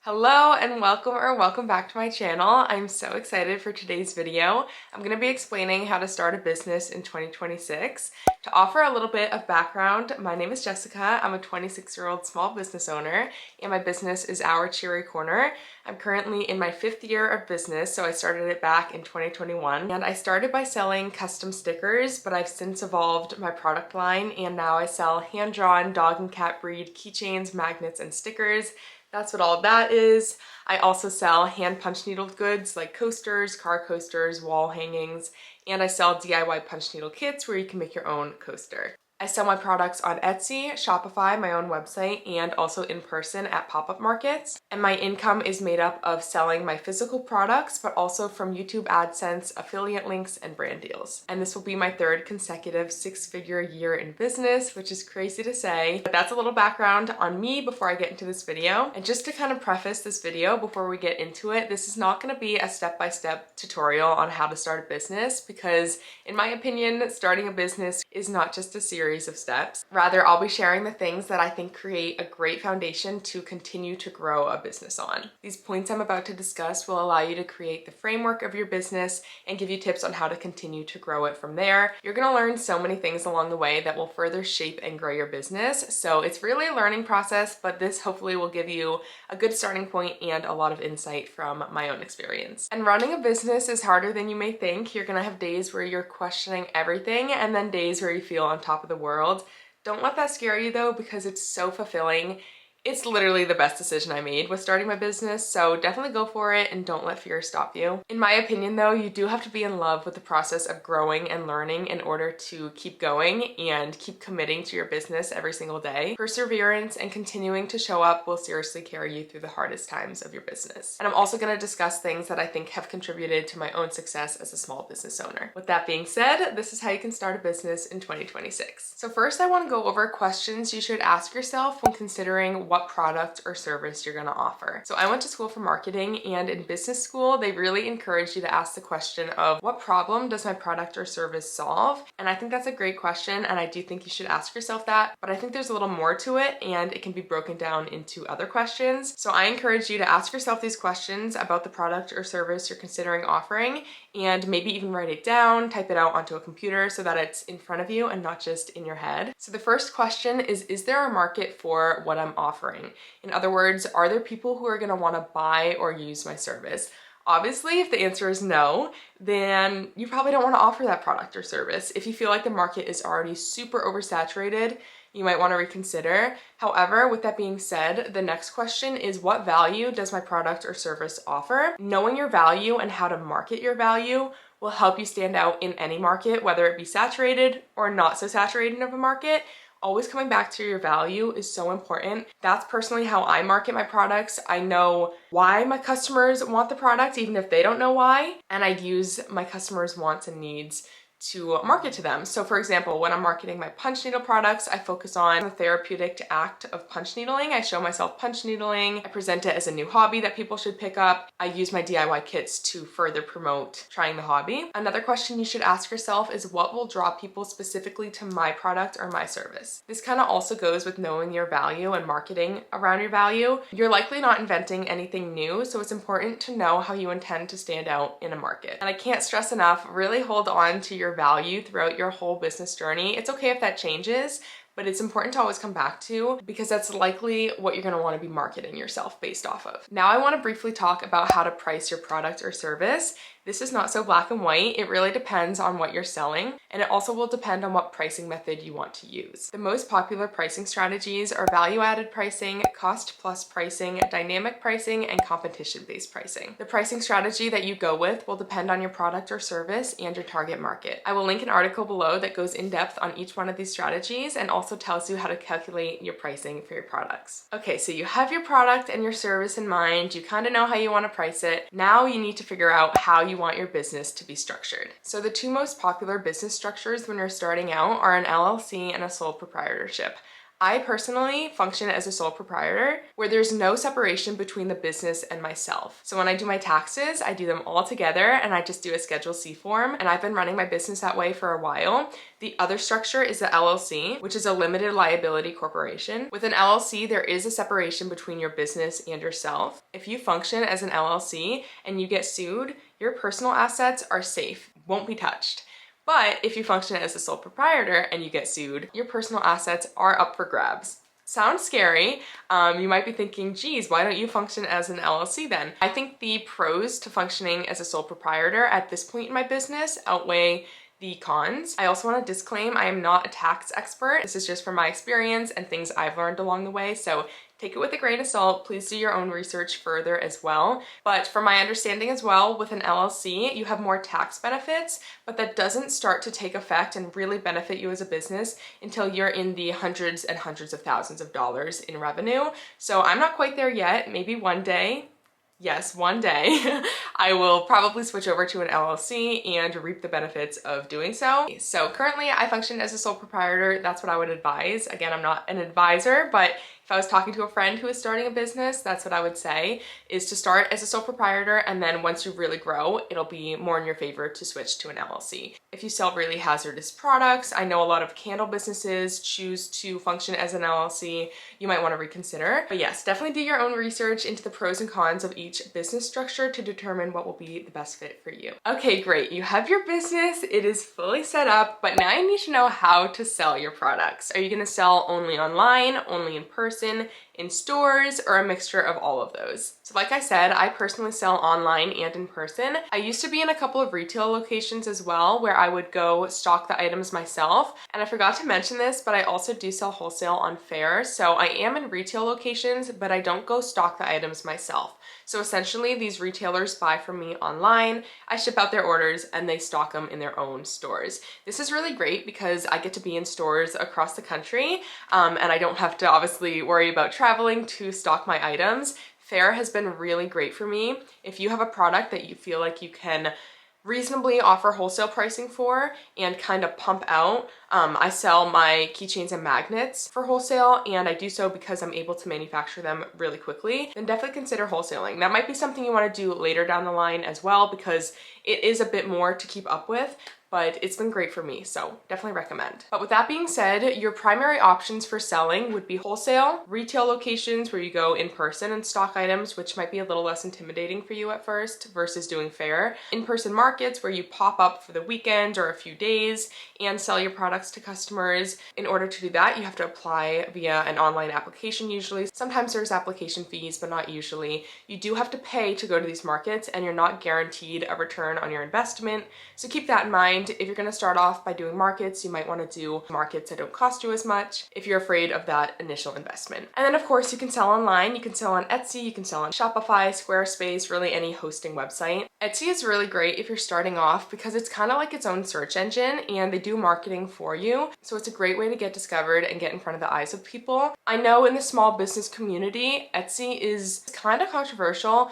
Hello and welcome back to my channel. I'm so excited for today's video. I'm going to be explaining how to start a business in 2026. To offer a little bit of background, my name is Jessica. I'm a 26-year-old small business owner and my business is Our Cheery Corner. I'm currently in my 5th year of business, so I started it back in 2021. And I started by selling custom stickers, but I've since evolved my product line and now I sell hand-drawn dog and cat breed keychains, magnets, and stickers. That's what all of that is. I also sell hand punch needled goods like coasters, car coasters, wall hangings, and I sell DIY punch needle kits where you can make your own coaster. I sell my products on Etsy, Shopify, my own website, and also in person at pop-up markets. And my income is made up of selling my physical products, but also from YouTube AdSense, affiliate links, and brand deals. And this will be my 3rd consecutive 6-figure year in business, which is crazy to say. But that's a little background on me before I get into this video. And just to kind of preface this video before we get into it, this is not going to be a step-by-step tutorial on how to start a business because, in my opinion, starting a business is not just a series of steps. Rather, I'll be sharing the things that I think create a great foundation to continue to grow a business on. These points I'm about to discuss will allow you to create the framework of your business and give you tips on how to continue to grow it from there. You're going to learn so many things along the way that will further shape and grow your business. So it's really a learning process, but this hopefully will give you a good starting point and a lot of insight from my own experience. And running a business is harder than you may think. You're going to have days where you're questioning everything and then days where you feel on top of the world. Don't let that scare you though, because it's so fulfilling. It's literally the best decision I made with starting my business, so definitely go for it and don't let fear stop you. In my opinion though, you do have to be in love with the process of growing and learning in order to keep going and keep committing to your business every single day. Perseverance and continuing to show up will seriously carry you through the hardest times of your business. And I'm also going to discuss things that I think have contributed to my own success as a small business owner. With that being said, this is how you can start a business in 2026. So first I want to go over questions you should ask yourself when considering what product or service you're going to offer. So I went to school for marketing, and in business school, they really encourage you to ask the question of what problem does my product or service solve? And I think that's a great question, and I do think you should ask yourself that, but I think there's a little more to it, and it can be broken down into other questions. So I encourage you to ask yourself these questions about the product or service you're considering offering, and maybe even write it down, type it out onto a computer so that it's in front of you and not just in your head. So the first question is there a market for what I'm offering? In other words, are there people who are going to want to buy or use my service? Obviously, if the answer is no, then you probably don't want to offer that product or service. If you feel like the market is already super oversaturated, you might want to reconsider. However, with that being said, the next question is what value does my product or service offer? Knowing your value and how to market your value will help you stand out in any market, whether it be saturated or not so saturated of a market. Always coming back to your value is so important. That's personally how I market my products. I know why my customers want the product, even if they don't know why, and I use my customers' wants and needs to market to them. So for example, when I'm marketing my punch needle products, I focus on the therapeutic act of punch needling. I show myself punch needling. I present it as a new hobby that people should pick up. I use my DIY kits to further promote trying the hobby. Another question you should ask yourself is what will draw people specifically to my product or my service? This kind of also goes with knowing your value and marketing around your value. You're likely not inventing anything new, so it's important to know how you intend to stand out in a market. And I can't stress enough, really hold on to your value throughout your whole business journey. It's okay if that changes, but it's important to always come back to because that's likely what you're going to want to be marketing yourself based off of. Now I want to briefly talk about how to price your product or service. This is not so black and white. It really depends on what you're selling, and it also will depend on what pricing method you want to use. The most popular pricing strategies are value-added pricing, cost-plus pricing, dynamic pricing, and competition-based pricing. The pricing strategy that you go with will depend on your product or service and your target market. I will link an article below that goes in depth on each one of these strategies and also tells you how to calculate your pricing for your products. Okay, so you have your product and your service in mind. You kind of know how you want to price it. Now you need to figure out how you want your business to be structured. So the 2 most popular business structures when you're starting out are an LLC and a sole proprietorship. I personally function as a sole proprietor where there's no separation between the business and myself. So when I do my taxes, I do them all together and I just do a Schedule C form, and I've been running my business that way for a while. The other structure is the LLC, which is a limited liability corporation. With an LLC, there is a separation between your business and yourself. If you function as an LLC and you get sued, your personal assets are safe, won't be touched. But if you function as a sole proprietor and you get sued, your personal assets are up for grabs. Sounds scary. You might be thinking, geez, why don't you function as an LLC then? I think the pros to functioning as a sole proprietor at this point in my business outweigh the cons. I also want to disclaim I am not a tax expert. This is just from my experience and things I've learned along the way, so take it with a grain of salt. Please do your own research further as well. But from my understanding as well, with an LLC, you have more tax benefits, but that doesn't start to take effect and really benefit you as a business until you're in the hundreds and hundreds of thousands of dollars in revenue. So I'm not quite there yet. Maybe one day. Yes, one day I will probably switch over to an LLC and reap the benefits of doing so. So currently I function as a sole proprietor. That's what I would advise. Again, I'm not an advisor, but if I was talking to a friend who is starting a business, that's what I would say, is to start as a sole proprietor, and then once you really grow, it'll be more in your favor to switch to an LLC. If you sell really hazardous products, I know a lot of candle businesses choose to function as an LLC, you might want to reconsider. But yes, definitely do your own research into the pros and cons of each business structure to determine what will be the best fit for you. Okay, great. You have your business, it is fully set up, but now you need to know how to sell your products. Are you going to sell only online, only in person, in stores, or a mixture of all of those? So like I said, I personally sell online and in person. I used to be in a couple of retail locations as well where I would go stock the items myself. And I forgot to mention this, but I also do sell wholesale on Faire. So I am in retail locations, but I don't go stock the items myself. So essentially these retailers buy from me online, I ship out their orders, and they stock them in their own stores. This is really great because I get to be in stores across the country, and I don't have to obviously worry about traveling to stock my items. Faire has been really great for me. If you have a product that you feel like you can reasonably offer wholesale pricing for and kind of pump out. I sell my keychains and magnets for wholesale, and I do so because I'm able to manufacture them really quickly. Then definitely consider wholesaling. That might be something you want to do later down the line as well, because it is a bit more to keep up with, but it's been great for me, so definitely recommend. But with that being said, your primary options for selling would be wholesale, retail locations where you go in person and stock items, which might be a little less intimidating for you at first versus doing Faire, in-person markets where you pop up for the weekend or a few days and sell your products to customers. In order to do that, you have to apply via an online application usually. Sometimes there's application fees, but not usually. You do have to pay to go to these markets, and you're not guaranteed a return on your investment, so keep that in mind. If you're gonna start off by doing markets, you might wanna do markets that don't cost you as much if you're afraid of that initial investment. And then of course you can sell online, you can sell on Etsy, you can sell on Shopify, Squarespace, really any hosting website. Etsy is really great if you're starting off because it's kind of like its own search engine and they do marketing for you. So it's a great way to get discovered and get in front of the eyes of people. I know in the small business community, Etsy is kind of controversial.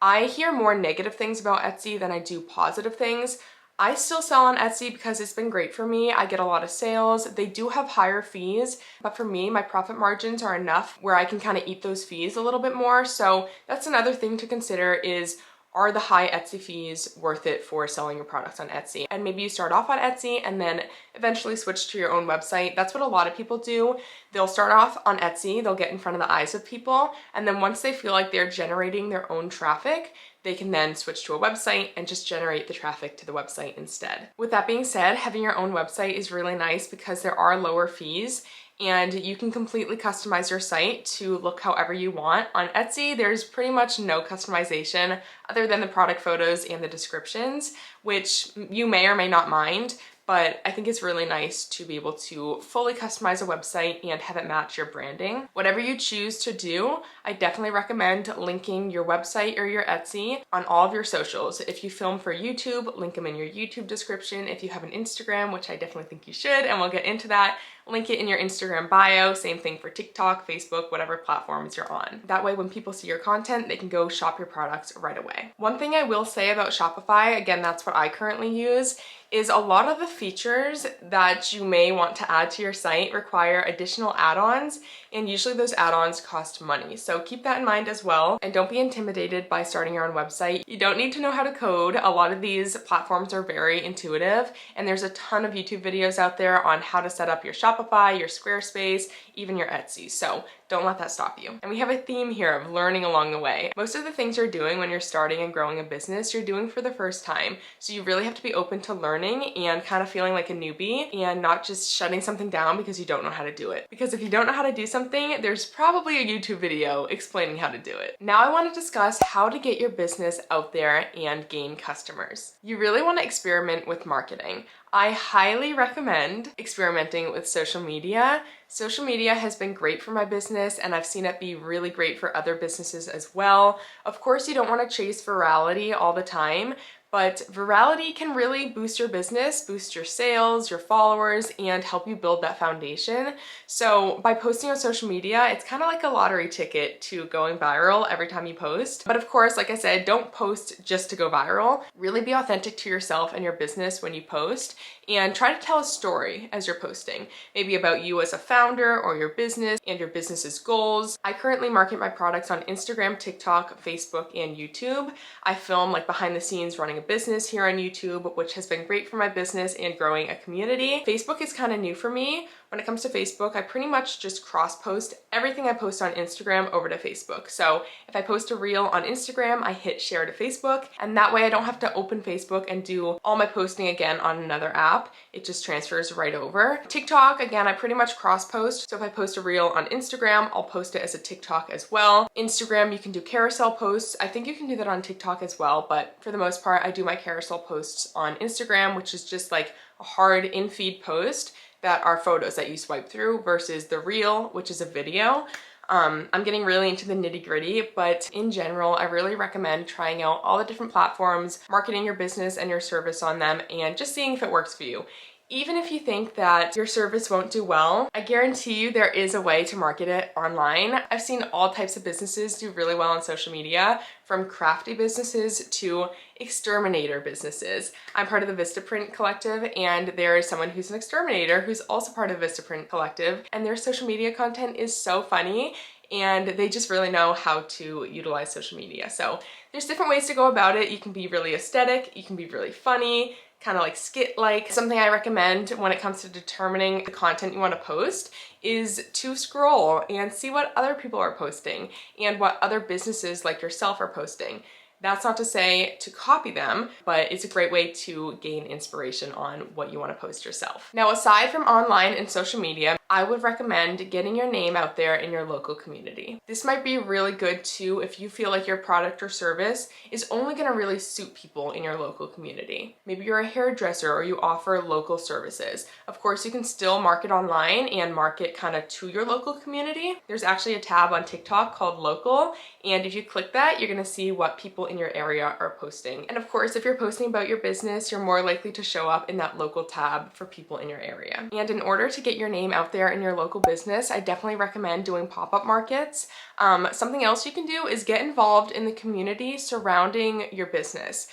I hear more negative things about Etsy than I do positive things. I still sell on Etsy because it's been great for me. I get a lot of sales. They do have higher fees, but for me, my profit margins are enough where I can kind of eat those fees a little bit more. So that's another thing to consider is, are the high Etsy fees worth it for selling your products on Etsy? And maybe you start off on Etsy and then eventually switch to your own website. That's what a lot of people do. They'll start off on Etsy, they'll get in front of the eyes of people, and then once they feel like they're generating their own traffic, they can then switch to a website and just generate the traffic to the website instead. With that being said, having your own website is really nice because there are lower fees and you can completely customize your site to look however you want. On Etsy, there's pretty much no customization other than the product photos and the descriptions, which you may or may not mind, but I think it's really nice to be able to fully customize a website and have it match your branding. Whatever you choose to do, I definitely recommend linking your website or your Etsy on all of your socials. If you film for YouTube, link them in your YouTube description. If you have an Instagram, which I definitely think you should, and we'll get into that, link it in your Instagram bio. Same thing for TikTok, Facebook, whatever platforms you're on. That way when people see your content, they can go shop your products right away. One thing I will say about Shopify, again, that's what I currently use, is a lot of the features that you may want to add to your site require additional add-ons, and usually those add-ons cost money. So keep that in mind as well, and don't be intimidated by starting your own website. You don't need to know how to code. A lot of these platforms are very intuitive, and there's a ton of YouTube videos out there on how to set up your Shopify, your Squarespace, even your Etsy. So don't let that stop you. And we have a theme here of learning along the way. Most of the things you're doing when you're starting and growing a business, you're doing for the first time. So you really have to be open to learning and kind of feeling like a newbie and not just shutting something down because you don't know how to do it. Because if you don't know how to do something, there's probably a YouTube video explaining how to do it. Now I want to discuss how to get your business out there and gain customers. You really want to experiment with marketing. I highly recommend experimenting with social media. Social media has been great for my business, and I've seen it be really great for other businesses as well. Of course, you don't want to chase virality all the time, but virality can really boost your business, boost your sales, your followers, and help you build that foundation. So by posting on social media, it's kind of like a lottery ticket to going viral every time you post. But of course, like I said, don't post just to go viral. Really be authentic to yourself and your business when you post, and try to tell a story as you're posting, maybe about you as a founder or your business and your business's goals. I currently market my products on Instagram, TikTok, Facebook, and YouTube. I film like behind the scenes running a business here on YouTube, which has been great for my business and growing a community. Facebook is kind of new for me. When it comes to Facebook, I pretty much just cross-post everything I post on Instagram over to Facebook. So if I post a reel on Instagram, I hit share to Facebook, and that way I don't have to open Facebook and do all my posting again on another app. It just transfers right over. TikTok, again, I pretty much cross-post. So if I post a reel on Instagram, I'll post it as a TikTok as well. Instagram, you can do carousel posts. I think you can do that on TikTok as well, but for the most part, I do my carousel posts on Instagram, which is just like a hard in-feed post that are photos that you swipe through versus the reel, which is a video. I'm getting really into the nitty gritty, but in general, I really recommend trying out all the different platforms, marketing your business and your service on them, and just seeing if it works for you. Even if you think that your service won't do well, I guarantee you there is a way to market it online. I've seen all types of businesses do really well on social media, from crafty businesses to exterminator businesses. I'm part of the Vistaprint Collective, and there is someone who's an exterminator who's also part of Vistaprint Collective, and their social media content is so funny, and they just really know how to utilize social media. So there's different ways to go about it. You can be really aesthetic, you can be really funny, kind of like skit-like. Something I recommend when it comes to determining the content you want to post is to scroll and see what other people are posting and what other businesses like yourself are posting. That's not to say to copy them, but it's a great way to gain inspiration on what you want to post yourself. Now, aside from online and social media, I would recommend getting your name out there in your local community. This might be really good too if you feel like your product or service is only going to really suit people in your local community. Maybe you're a hairdresser or you offer local services. Of course, you can still market online and market kind of to your local community. There's actually a tab on TikTok called Local, and if you click that, you're going to see what people in your area are posting. And of course, if you're posting about your business, you're more likely to show up in that local tab for people in your area. And in order to get your name out there in your local business, I definitely recommend doing pop-up markets. Something else you can do is get involved in the community surrounding your business.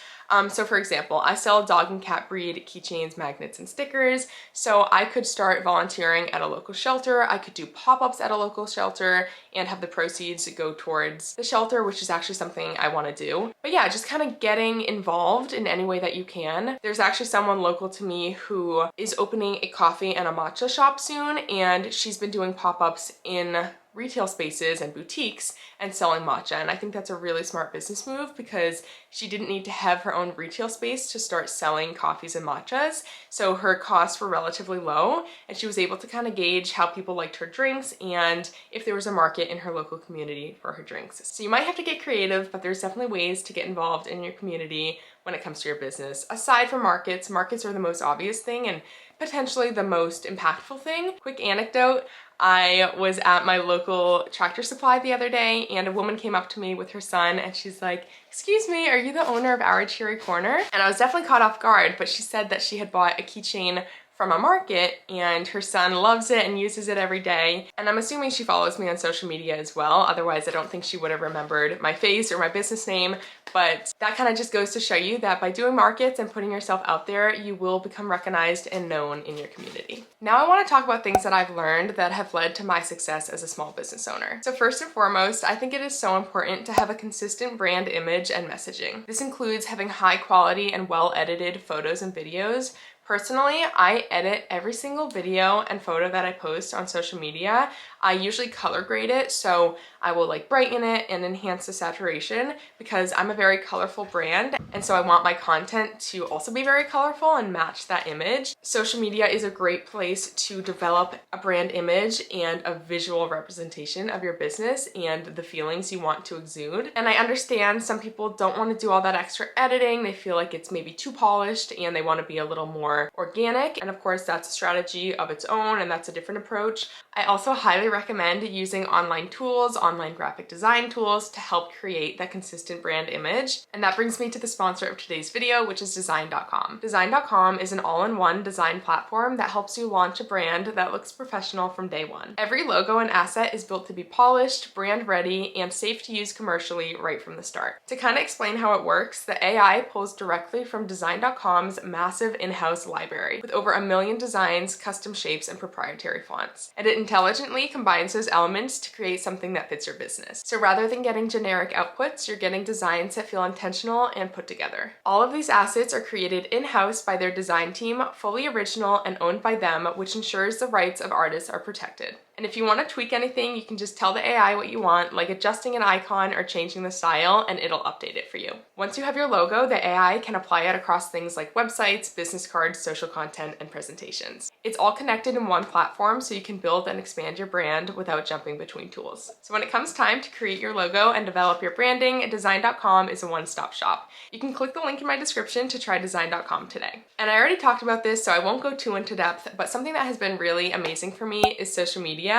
So for example, I sell dog and cat breed keychains, magnets, and stickers. So I could start volunteering at a local shelter. I could do pop-ups at a local shelter and have the proceeds go towards the shelter, which is actually something I want to do. But yeah, just kind of getting involved in any way that you can. There's actually someone local to me who is opening a coffee and a matcha shop soon, and she's been doing pop-ups in retail spaces and boutiques and selling matcha, and I think that's a really smart business move because she didn't need to have her own retail space to start selling coffees and matchas, so her costs were relatively low, and she was able to kind of gauge how people liked her drinks and if there was a market in her local community for her drinks. So you might have to get creative, but there's definitely ways to get involved in your community when it comes to your business. Aside from markets, markets are the most obvious thing and potentially the most impactful thing. Quick anecdote, I was at my local Tractor Supply the other day, and a woman came up to me with her son, and she's like, "Excuse me, are you the owner of Our Cherry Corner?" And I was definitely caught off guard, but she said that she had bought a keychain from a market, and her son loves it and uses it every day. And I'm assuming she follows me on social media as well. Otherwise, I don't think she would have remembered my face or my business name. But that kind of just goes to show you that by doing markets and putting yourself out there, you will become recognized and known in your community. Now I want to talk about things that I've learned that have led to my success as a small business owner. So first and foremost, I think it is so important to have a consistent brand image and messaging. This includes having high quality and well edited photos and videos. Personally, I edit every single video and photo that I post on social media. I usually color grade it, so I will like brighten it and enhance the saturation because I'm a very colorful brand, and so I want my content to also be very colorful and match that image. Social media is a great place to develop a brand image and a visual representation of your business and the feelings you want to exude. And I understand some people don't want to do all that extra editing. They feel like it's maybe too polished and they want to be a little more organic. And of course, that's a strategy of its own, and that's a different approach. I also highly recommend using online tools, online graphic design tools to help create that consistent brand image. And that brings me to the sponsor of today's video, which is Design.com. Design.com is an all-in-one design platform that helps you launch a brand that looks professional from day one. Every logo and asset is built to be polished, brand ready, and safe to use commercially right from the start. To kind of explain how it works, the AI pulls directly from Design.com's massive in-house library with over 1 million designs, custom shapes, and proprietary fonts. And it intelligently combines those elements to create something that fits your business. So rather than getting generic outputs, you're getting designs that feel intentional and put together. All of these assets are created in-house by their design team, fully original and owned by them, which ensures the rights of artists are protected. And if you want to tweak anything, you can just tell the AI what you want, like adjusting an icon or changing the style, and it'll update it for you. Once you have your logo, the AI can apply it across things like websites, business cards, social content, and presentations. It's all connected in one platform, so you can build and expand your brand without jumping between tools. So when it comes time to create your logo and develop your branding, Design.com is a one-stop shop. You can click the link in my description to try Design.com today. And I already talked about this, so I won't go too into depth, but something that has been really amazing for me is social media.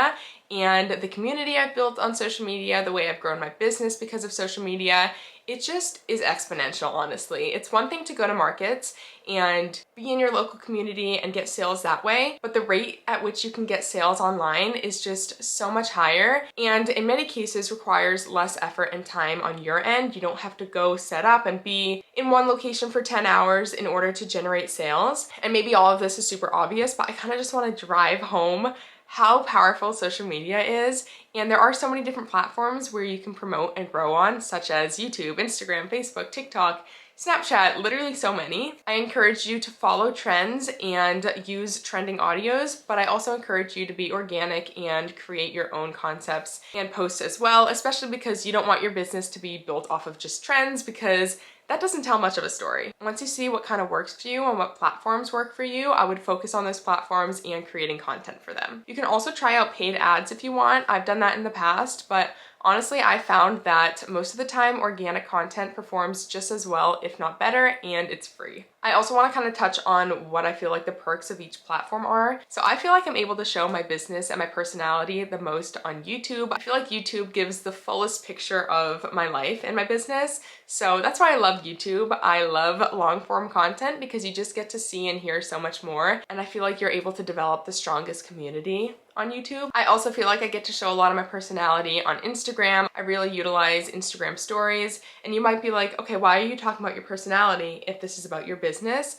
And the community I've built on social media, the way I've grown my business because of social media, it just is exponential, honestly. It's one thing to go to markets and be in your local community and get sales that way, but the rate at which you can get sales online is just so much higher, and in many cases requires less effort and time on your end. You don't have to go set up and be in one location for 10 hours in order to generate sales. And maybe all of this is super obvious, but I kind of just want to drive home how powerful social media is. And there are so many different platforms where you can promote and grow on, such as YouTube, Instagram, Facebook, TikTok, Snapchat, literally so many. I encourage you to follow trends and use trending audios, but I also encourage you to be organic and create your own concepts and posts as well, especially because you don't want your business to be built off of just trends, because that doesn't tell much of a story. Once you see what kind of works for you and what platforms work for you, I would focus on those platforms and creating content for them. You can also try out paid ads if you want. I've done that in the past, but honestly, I found that most of the time organic content performs just as well, if not better, and it's free. I also want to kind of touch on what I feel like the perks of each platform are. So I feel like I'm able to show my business and my personality the most on YouTube. I feel like YouTube gives the fullest picture of my life and my business. So that's why I love YouTube. I love long form content because you just get to see and hear so much more. And I feel like you're able to develop the strongest community on YouTube. I also feel like I get to show a lot of my personality on Instagram. I really utilize Instagram stories. And you might be like, okay, why are you talking about your personality if this is about your business?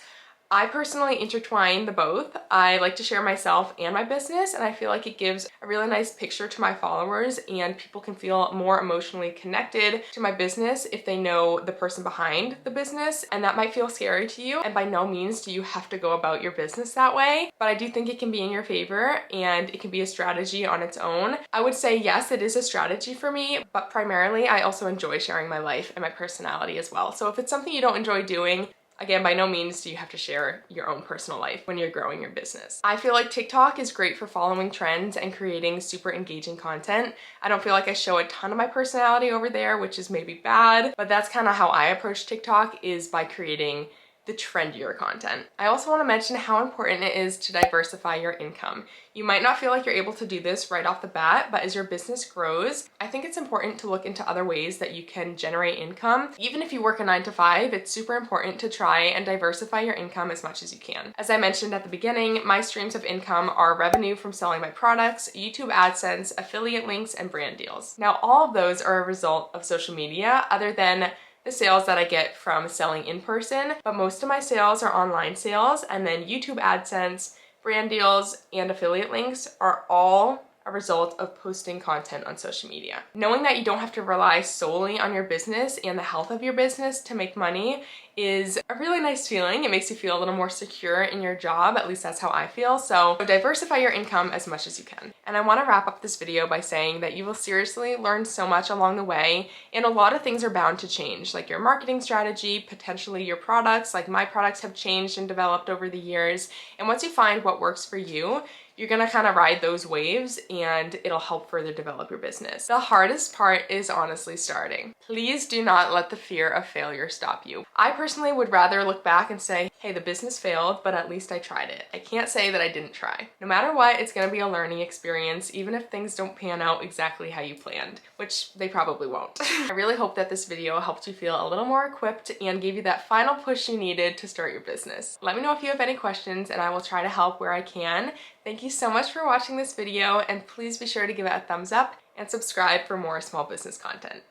I personally intertwine the both. I like to share myself and my business, and I feel like it gives a really nice picture to my followers, and people can feel more emotionally connected to my business if they know the person behind the business, and that might feel scary to you, and by no means do you have to go about your business that way, but I do think it can be in your favor and it can be a strategy on its own. I would say yes, it is a strategy for me, but primarily I also enjoy sharing my life and my personality as well. So if it's something you don't enjoy doing, again, by no means do you have to share your own personal life when you're growing your business. I feel like TikTok is great for following trends and creating super engaging content. I don't feel like I show a ton of my personality over there, which is maybe bad, but that's kind of how I approach TikTok, is by creating the trendier content. I also want to mention how important it is to diversify your income. You might not feel like you're able to do this right off the bat, but as your business grows, I think it's important to look into other ways that you can generate income. Even if you work a 9 to 5, it's super important to try and diversify your income as much as you can. As I mentioned at the beginning, my streams of income are revenue from selling my products, YouTube AdSense, affiliate links, and brand deals. Now, all of those are a result of social media, other than the sales that I get from selling in person, but most of my sales are online sales, and then YouTube AdSense, brand deals, and affiliate links are all a result of posting content on social media. Knowing that you don't have to rely solely on your business and the health of your business to make money is a really nice feeling. It makes you feel a little more secure in your job, at least that's how I feel. So diversify your income as much as you can. And I want to wrap up this video by saying that you will seriously learn so much along the way, and a lot of things are bound to change, like your marketing strategy, potentially your products. Like my products have changed and developed over the years, and once you find what works for you, you're gonna kind of ride those waves and it'll help further develop your business. The hardest part is honestly starting. Please do not let the fear of failure stop you. I personally would rather look back and say, hey, the business failed, but at least I tried it. I can't say that I didn't try. No matter what, it's gonna be a learning experience, even if things don't pan out exactly how you planned, which they probably won't. I really hope that this video helped you feel a little more equipped and gave you that final push you needed to start your business. Let me know if you have any questions and I will try to help where I can. Thank you so much for watching this video, and please be sure to give it a thumbs up and subscribe for more small business content.